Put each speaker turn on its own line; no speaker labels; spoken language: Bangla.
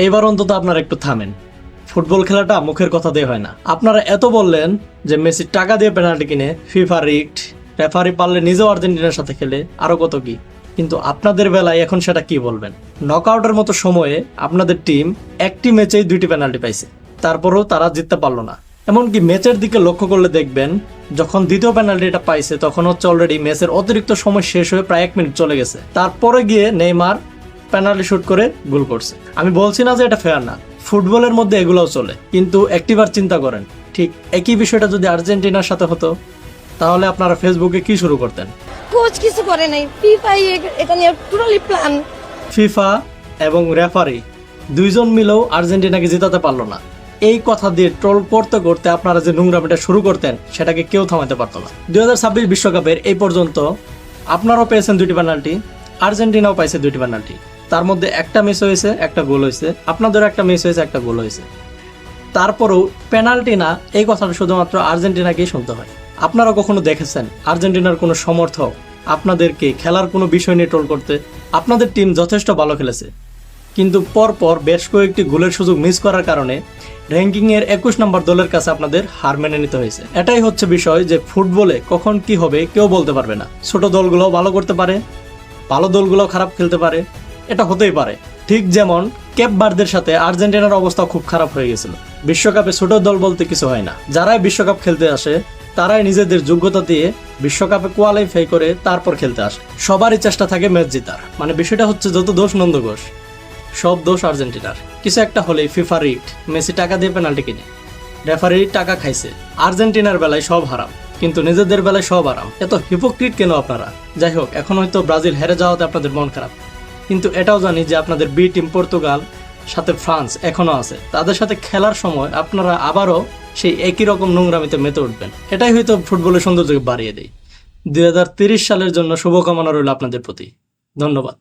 এইবার অন্তত আপনারা একটু থামেন। ফুটবল খেলাটা মুখের কথা দিয়ে হয় না। আপনারা এত বললেন যে মেসি টাকা দিয়ে পেনাল্টি কিনে, ফিফা রিগড, রেফারি পারলে নিজেও আর্জেন্টিনার সাথে খেলে, আরো কত কি। কিন্তু আপনাদের বেলায় এখন সেটা কি বলবেন? নকআউটের মতো সময়ে আপনাদের টিম একটি ম্যাচেই 2টি পেনাল্টি পাইছে, তারপরেও তারা জিততে পারলো না। এমনকি ম্যাচের দিকে লক্ষ্য করলে দেখবেন, যখন দ্বিতীয় পেনাল্টিটা পাইছে তখন হচ্ছে অলরেডি ম্যাচের অতিরিক্ত সময় শেষ হয়ে প্রায় 1 মিনিট চলে গেছে। তারপরে গিয়ে নেইমার পেনাল্টি শুট করে গোল করছে। আমি বলছি না যে এটা ফেয়ার না, ফুটবলের মধ্যে এগুলোও চলে, কিন্তু একটিবার চিন্তা করেন, ঠিক একই বিষয়টা যদি আর্জেন্টিনার সাথে হতো তাহলে আপনারা ফেসবুকে কি শুরু করতেন?
কোচ কিছু করে নাই, ফিফা এটা নিয়ে টোটালি প্ল্যান।
ফিফা এবং রেফারি দুইজন মিলেও আর্জেন্টিনাকে জেতাতে পারলো না। এই কথা দিয়ে ট্রোল করতে করতে আপনারা যে নোংরামিটা শুরু করতেন সেটাকে কেউ থামাতে পারতো না। 2026 বিশ্বকাপের এই পর্যন্ত আপনারাও পেয়েছেন 2টি পেনাল্টি, আর্জেন্টিনাও পাইছে 2টি পেনাল্টি। তার মধ্যে একটা মিস হয়েছে, একটা গোল হয়েছে, আপনাদেরও একটা মিস হয়েছে, একটা গোল হয়েছে। তারপরেও পেনাল্টি না, এই কথাটা শুধুমাত্র আর্জেন্টিনাকেই শুনতে হয়। আপনারা কখনো দেখেছেন আর্জেন্টিনার কোনো সমর্থক আপনাদেরকে খেলার কোনো বিষয় নিয়ে ট্রোল করতে? আপনাদের টিম যথেষ্ট ভালো খেলেছে, কিন্তু পরপর বেশ কয়েকটি গোলের সুযোগ মিস করার কারণে র্যাঙ্কিংয়ের 21 নম্বর দলের কাছে আপনাদের হার মেনে নিতে হয়েছে। এটাই হচ্ছে বিষয় যে ফুটবলে কখন কি হবে কেউ বলতে পারবে না। ছোট দলগুলোও ভালো করতে পারে, ভালো দলগুলোও খারাপ খেলতে পারে, এটা হতেই পারে। ঠিক যেমন কেপ ভার্দের সাথে আর্জেন্টিনার অবস্থা খুব খারাপ হয়ে গেছিল। বিশ্বকাপে ছোট দল বলতে কিছু হয় না, যারাই বিশ্বকাপ খেলতে আসে তারাই নিজেদের যোগ্যতা দিয়ে বিশ্বকাপে কোয়ালিফাই করে তারপর খেলতে আসে। সবারই চেষ্টা থাকে ম্যাচ জেতার। মানে বিষয়টা হচ্ছে যত দোষ নন্দ ঘোষ, সব দোষ আর্জেন্টিনার। কিছু একটা হলেই ফিফা রিগড, মেসি টাকা দিয়ে পেনাল্টি কিনে, রেফারি টাকা খাইছে। আর্জেন্টিনার বেলায় সব হারাম, কিন্তু নিজেদের বেলায় সব আরাম। এত হিপোক্রিট কেন আপনারা? যাই হোক, এখন হয়তো ব্রাজিল হেরে যাওয়াতে আপনাদের মন খারাপ, কিন্তু এটাও জানি যে আপনাদের বি টিম পর্তুগাল, সাথে ফ্রান্স এখনো আছে। তাদের সাথে খেলার সময় আপনারা আবারও সেই একই রকম নোংরামিতে মেতে উঠবেন। এটাই হয়তো ফুটবলের সৌন্দর্যকে বাড়িয়ে দেয়। 2030 সালের জন্য শুভকামনা রইল আপনাদের প্রতি। ধন্যবাদ।